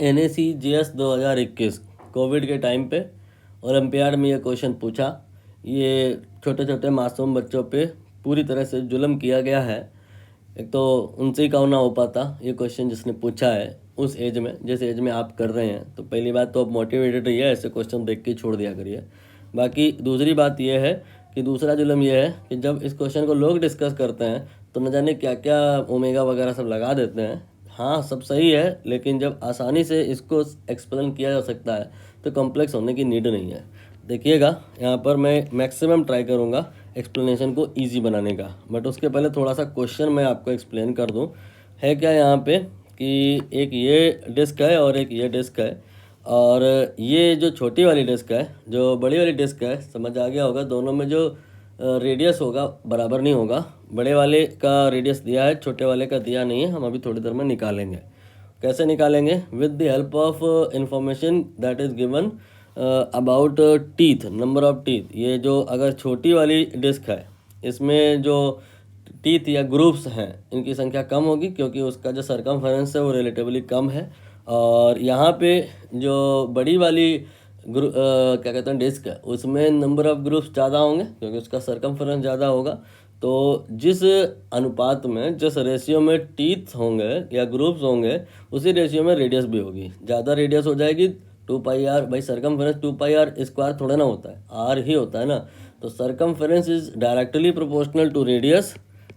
NAC GS 2021 Covid के time पे olympiad में ये क्वेश्चन पूछा। ये छोटे छोटे मासूम बच्चों पे पूरी तरह से जुल्म किया गया है। एक तो उनसे ही काम ना हो पाता ये क्वेश्चन जिसने पूछा है उस एज में, जिस एज में आप कर रहे हैं। तो पहली बात तो आप मोटिवेटेड रहिए, ऐसे क्वेश्चन देख के छोड़ दिया करिए। बाकी दूसरी बात ये है कि दूसरा जुल्म ये है कि जब इस क्वेश्चन को लोग डिस्कस करते हैं तो न जाने क्या क्या ओमेगा वगैरह सब लगा देते हैं। हाँ, सब सही है, लेकिन जब आसानी से इसको एक्सप्लेन किया जा सकता है तो कॉम्प्लेक्स होने की नीड नहीं है। देखिएगा, यहाँ पर मैं मैक्सिमम ट्राई करूँगा एक्सप्लेनेशन को इजी बनाने का, बट उसके पहले थोड़ा सा क्वेश्चन मैं आपको एक्सप्लेन कर दूँ। है क्या यहाँ पे कि एक ये डिस्क है और एक ये डिस्क है, और ये जो छोटी वाली डिस्क है, जो बड़ी वाली डिस्क है, समझ आ गया होगा, दोनों में जो रेडियस होगा बराबर नहीं होगा। बड़े वाले का रेडियस दिया है, छोटे वाले का दिया नहीं है। हम अभी थोड़ी देर में निकालेंगे। कैसे निकालेंगे? With the help of information that is given about teeth, number of teeth. ये जो अगर छोटी वाली डिस्क है, इसमें जो टीथ या ग्रुप्स हैं इनकी संख्या कम होगी, क्योंकि उसका जो सरकमफेरेंस है वो रिलेटिवली कम है। और यहाँ पे जो बड़ी वाली क्या कहते हैं डिस्क है, उसमें नंबर ऑफ ग्रुप्स ज़्यादा होंगे, क्योंकि उसका सरकमफेरेंस ज़्यादा होगा। तो जिस अनुपात में, जिस रेशियो में टीथ होंगे या ग्रुप्स होंगे, उसी रेशियो में रेडियस भी होगी। ज़्यादा रेडियस हो जाएगी 2πr। भाई सरकमफेरेंस 2πr स्क्वायर थोड़ा ना होता है, आर ही होता है ना। तो circumference is directly proportional to radius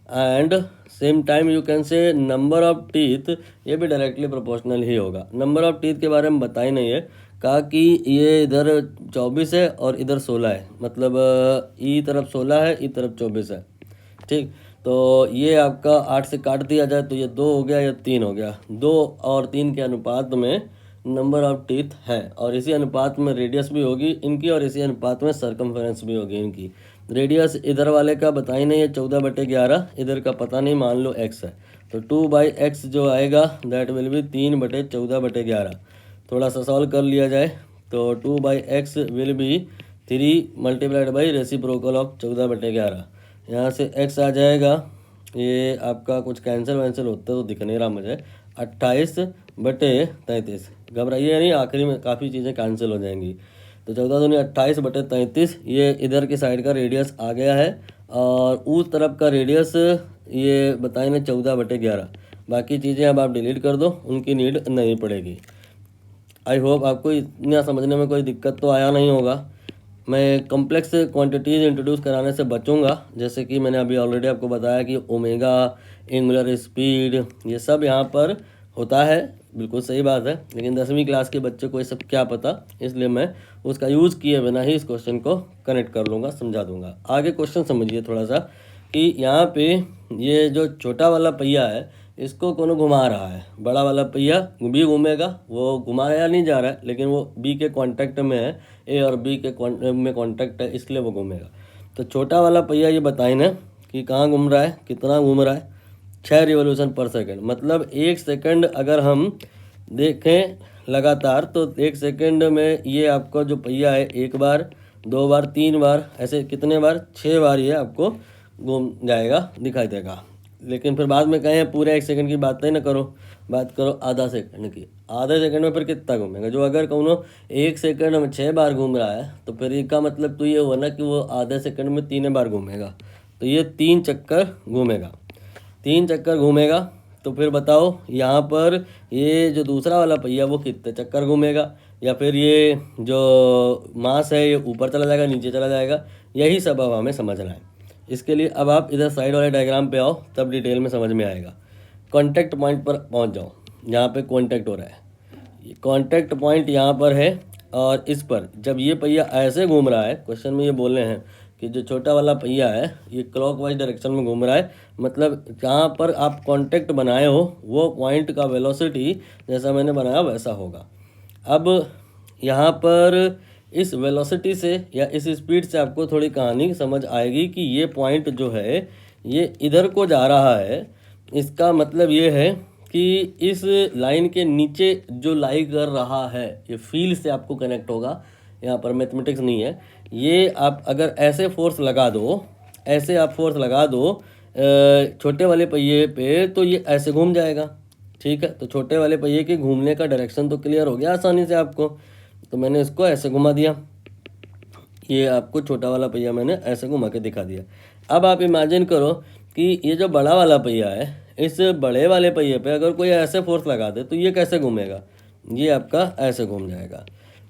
and same time you can say number of teeth, ये भी डायरेक्टली प्रोपोर्शनल ही होगा। नंबर ऑफ टीथ के बारे में बता ही नहीं है, कहा कि ये इधर 24 है और इधर 16 है, मतलब ई तरफ 16 है, ई तरफ 24 है। ठीक, तो ये आपका 8 से काट दिया जाए तो ये 2 हो गया या 3 हो गया। 2 और 3 के अनुपात में नंबर ऑफ टीथ है, और इसी अनुपात में रेडियस भी होगी इनकी, और इसी अनुपात में सरकमफेरेंस भी होगी इनकी। रेडियस इधर वाले का बता ही नहीं है, 14/11, इधर का पता नहीं, मान लो x है, तो 2/x जो आएगा दैट विल बी 3/14/11। थोड़ा सा सॉल्व कर लिया जाए तो 2/x will be 3 multiplied by reciprocal of 14/11। यहाँ से x आ जाएगा, ये आपका कुछ कैंसिल वैंसिल होता है तो दिख नहीं रहा मुझे, 28/33। घबराइए नहीं, आखिरी में काफ़ी चीज़ें कैंसिल हो जाएंगी। तो 14 दूनी 28/33, ये इधर की साइड का रेडियस आ गया है, और उस तरफ का रेडियस ये बताए ना 14/11। बाकी चीज़ें अब आप डिलीट कर दो, उनकी नीड नहीं पड़ेगी। आई होप आपको इतना समझने में कोई दिक्कत तो आया नहीं होगा। मैं कॉम्प्लेक्स क्वांटिटीज़ इंट्रोड्यूस कराने से बचूंगा, जैसे कि मैंने अभी ऑलरेडी आपको बताया कि ओमेगा, एंगुलर स्पीड, ये सब यहाँ पर होता है। बिल्कुल सही बात है, लेकिन 10वीं क्लास के बच्चे को ये सब क्या पता, इसलिए मैं उसका यूज़ किए बिना ही इस क्वेश्चन को कनेक्ट कर लूँगा, समझा दूँगा। आगे क्वेश्चन समझिए थोड़ा सा कि यहाँ पे ये जो छोटा वाला पहिया है, इसको कौन घुमा रहा है? बड़ा वाला पहिया भी घूमेगा, वो घुमाया नहीं जा रहा है, लेकिन वो बी के कांटेक्ट में है, ए और बी के में कांटेक्ट है, इसलिए वो घूमेगा। तो छोटा वाला पहिया ये बताए ना कि कहाँ घूम रहा है, कितना घूम रहा है? 6 रिवोल्यूशन पर सेकंड। मतलब 1 सेकंड अगर हम देखें लगातार, तो 1 सेकंड में ये आपका जो पहिया है 1 बार, 2 बार, 3 बार, ऐसे कितने बार? 6 बार ये आपको घूम जाएगा, दिखाई देगा। लेकिन फिर बाद में कहें पूरे 1 सेकंड की बात नहीं ना करो, बात करो आधा सेकंड की। आधे सेकंड में फिर कितना घूमेगा? जो अगर कहूँ 1 सेकंड में 6 बार घूम रहा है, तो फिर इसका मतलब तो ये हुआ ना कि वो आधे सेकंड में 3 बार घूमेगा। तो ये 3 चक्कर घूमेगा। 3 चक्कर घूमेगा, तो फिर बताओ यहाँ पर ये जो दूसरा वाला पहिया वो कितने चक्कर घूमेगा? या फिर ये जो मास है ये ऊपर चला जाएगा, नीचे चला जाएगा? यही सब अब हमें समझना है। इसके लिए अब आप इधर साइड वाले डायग्राम पे आओ, तब डिटेल में समझ में आएगा। कॉन्टैक्ट पॉइंट पर पहुंच जाओ, यहाँ पे कॉन्टैक्ट हो रहा है। कॉन्टैक्ट पॉइंट यहाँ पर है, और इस पर जब ये पहिया ऐसे घूम रहा है, क्वेश्चन में ये बोल रहे हैं कि जो छोटा वाला पहिया है ये क्लॉकवाइज डायरेक्शन में घूम रहा है, मतलब जहाँ पर आप कॉन्टैक्ट बनाए हो वो पॉइंट का वेलोसिटी जैसा मैंने बनाया वैसा होगा। अब यहाँ पर इस वेलोसिटी से या इस स्पीड से आपको थोड़ी कहानी समझ आएगी कि ये पॉइंट जो है ये इधर को जा रहा है। इसका मतलब ये है कि इस लाइन के नीचे जो लाई कर रहा है, ये फील्ड से आपको कनेक्ट होगा। यहाँ पर मैथमेटिक्स नहीं है। ये आप अगर ऐसे फोर्स लगा दो, ऐसे आप फोर्स लगा दो छोटे वाले पहिए पे, तो ये ऐसे घूम जाएगा। ठीक है, तो छोटे वाले पहिए के घूमने का डायरेक्शन तो क्लियर हो गया आसानी से आपको। तो मैंने इसको ऐसे घुमा दिया, ये आपको छोटा वाला पहिया मैंने ऐसे घुमा के दिखा दिया। अब आप इमेजिन करो कि ये जो बड़ा वाला पहिया है, इस बड़े वाले पहिए पे अगर कोई ऐसे फोर्स लगा दे तो ये कैसे घूमेगा? ये आपका ऐसे घूम जाएगा।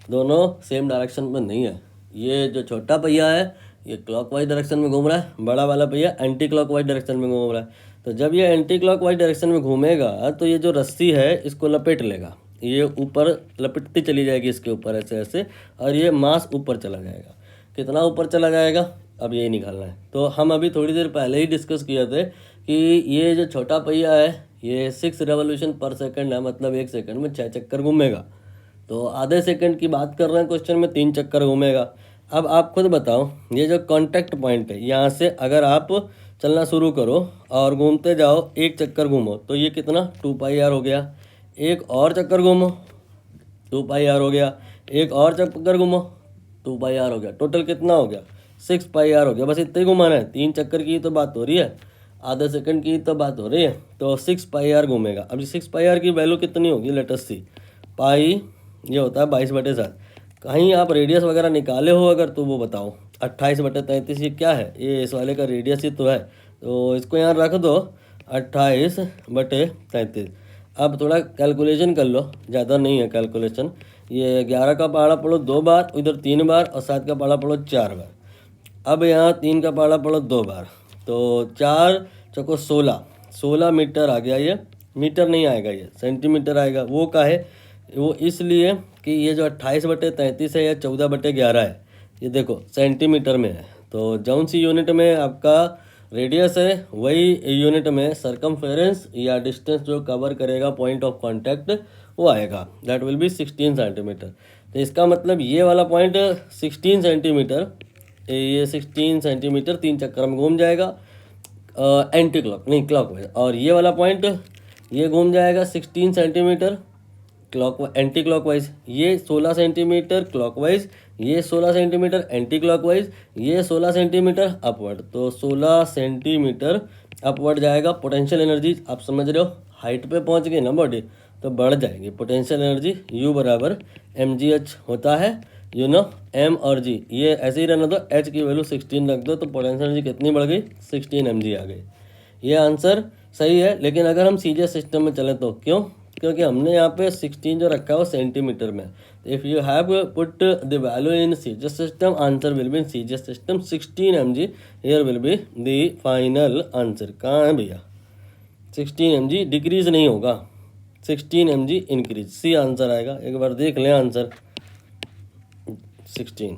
दोनों सेम डायरेक्शन में नहीं है। ये जो छोटा पहिया है ये क्लॉकवाइज डायरेक्शन में घूम रहा है, बड़ा वाला पहिया एंटी क्लॉकवाइज डायरेक्शन में घूम रहा है। तो जब ये एंटी क्लॉकवाइज डायरेक्शन में घूमेगा तो ये जो रस्सी है इसको लपेट लेगा, ये ऊपर लपेटती चली जाएगी इसके ऊपर ऐसे ऐसे, और ये मास ऊपर चला जाएगा। कितना ऊपर चला जाएगा अब यही निकालना है। तो हम अभी थोड़ी देर पहले ही डिस्कस किए थे कि ये जो छोटा पहिया है ये 6 रेवोल्यूशन पर सेकंड है, मतलब 1 सेकंड में 6 चक्कर घूमेगा। तो आधे सेकंड की बात कर रहे हैं क्वेश्चन में, 3 चक्कर घूमेगा। अब आप खुद बताओ, ये जो कॉन्टैक्ट पॉइंट है यहाँ से अगर आप चलना शुरू करो और घूमते जाओ, 1 चक्कर घूमो तो ये कितना 2πr हो गया। एक और चक्कर घूमो 2πr हो गया, एक और चक्कर घूमो 2πr हो गया। टोटल कितना हो गया 6πr हो गया। बस इतना ही घुमाना है, 3 चक्कर की तो बात हो रही है, आधे सेकंड की तो बात हो रही है। तो 6πr घूमेगा। अब 6πr की वैल्यू कितनी होगी, लेट अस सी। पाई ये होता है 22/7। कहीं आप रेडियस वगैरह निकाले हो अगर तो वो बताओ। 28/33 ये क्या है, ये इस वाले का रेडियस ही तो है, तो इसको यहाँ रख दो 28/33। अब थोड़ा कैलकुलेशन कर लो, ज़्यादा नहीं है कैलकुलेशन। ये 11 का पहाड़ा पढ़ो 2 बार, इधर 3 बार, और 7 का पहाड़ा पढ़ो 4 बार। अब यहाँ 3 का पहाड़ा पढ़ो 2 बार, तो 4 चौको 16 मीटर आ गया। ये मीटर नहीं आएगा, ये सेंटीमीटर आएगा। वो का है, वो इसलिए कि ये जो 28/33 है या 14/11 है, ये देखो सेंटीमीटर में है। तो जौन सी यूनिट में आपका रेडियस है वही यूनिट में सरकमफेरेंस या डिस्टेंस जो कवर करेगा पॉइंट ऑफ कांटेक्ट वो आएगा, दैट विल बी 16 सेंटीमीटर। तो इसका मतलब ये वाला पॉइंट 16 सेंटीमीटर, ये 16 सेंटीमीटर 3 चक्कर में घूम जाएगा एंटी क्लॉक नहीं क्लॉकवाइज। और ये वाला पॉइंट ये घूम जाएगा 16 सेंटीमीटर एंटी क्लॉकवाइज, ये 16 सेंटीमीटर क्लॉकवाइज, ये 16 सेंटीमीटर एंटी क्लॉकवाइज, ये 16 सेंटीमीटर अपवर्ड। तो 16 सेंटीमीटर अपवर्ड जाएगा। पोटेंशियल एनर्जी आप समझ रहे हो, हाइट पे पहुंच गई ना बॉडी तो बढ़ जाएगी पोटेंशियल एनर्जी। U बराबर mgh होता है, यू नो m और g ये ऐसे ही रहने दो, h की वैल्यू 16 रख दो तो पोटेंशियल एनर्जी कितनी बढ़ गई 16 mg आ गई। ये आंसर सही है। लेकिन अगर हम सीजे सिस्टम में चले तो क्यों, क्योंकि हमने यहाँ पे 16 जो रखा है वो सेंटीमीटर में। If you have put the value in CJ system, answer will be in CJ system 16 mg। Here will be the final answer. कहाँ है भैया 16 mg डिक्रीज नहीं होगा, 16 mg इंक्रीज, सी आंसर आएगा। एक बार देख लें आंसर 16।